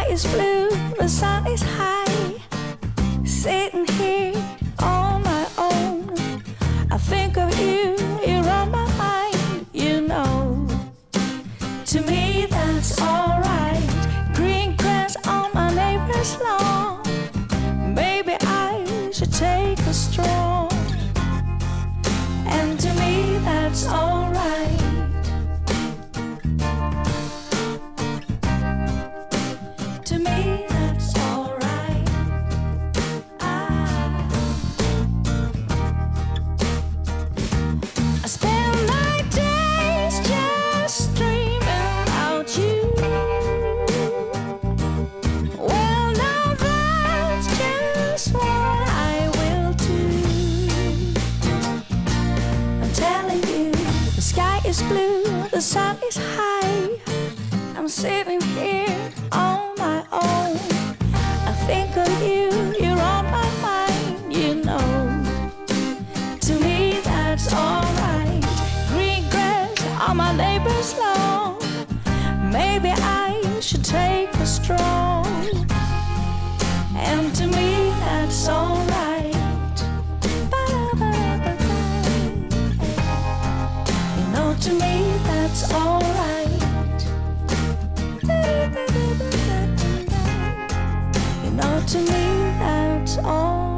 is blue, the sun is high. Sitting here on my own, I think of you, you're on my mind, you know. To me that's alright. Green grass on my neighbor's lawn. Maybe I should take a stroll. And to me that's alright. To me that's alright. I spend my days just dreaming about you. Well, now that's just what I will do. I'm telling you, the sky is blue, the sun is high. I'm sitting here on my own. I think of you, you're on my mind, you know. To me that's alright. Green grass on my neighbor's lawn. Maybe I should take a stroll. And to me that's alright. You know, to me that's alright. You know, to me that's alright.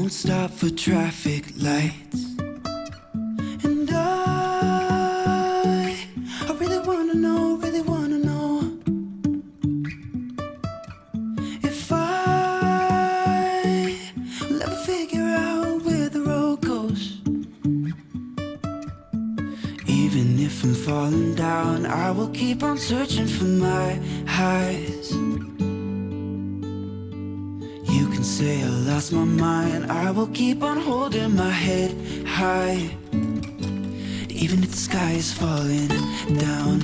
won't stop for traffic lights. And I really wanna know, really wanna know if I will ever figure out where the road goes. Even if I'm falling down, I will keep on searching for my highs. You can say I lost my mind, I will keep on holding my head high. Even if the sky is falling down.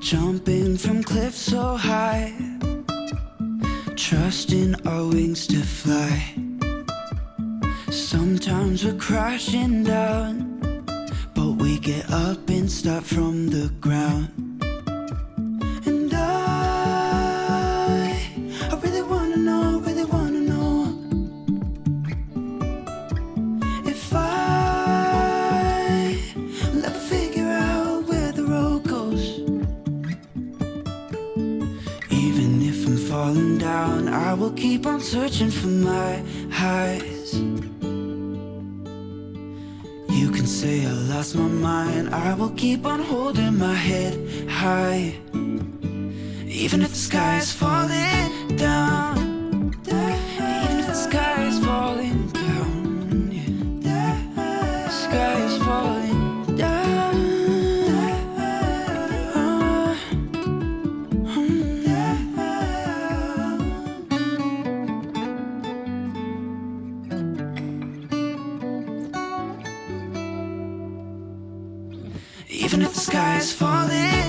Jumping from cliffs so high, trusting our wings to fly. Sometimes we're crashing down, but we get up and start from the ground. And I really wanna know, really wanna know if I will ever figure out where the road goes. Even if I'm falling down, I will keep on searching for my highs. You can say I lost my mind, I will keep on holding my head high. Even if the sky is falling down, even if the sky is falling down, yeah. The sky is falling down. Even if the sky is falling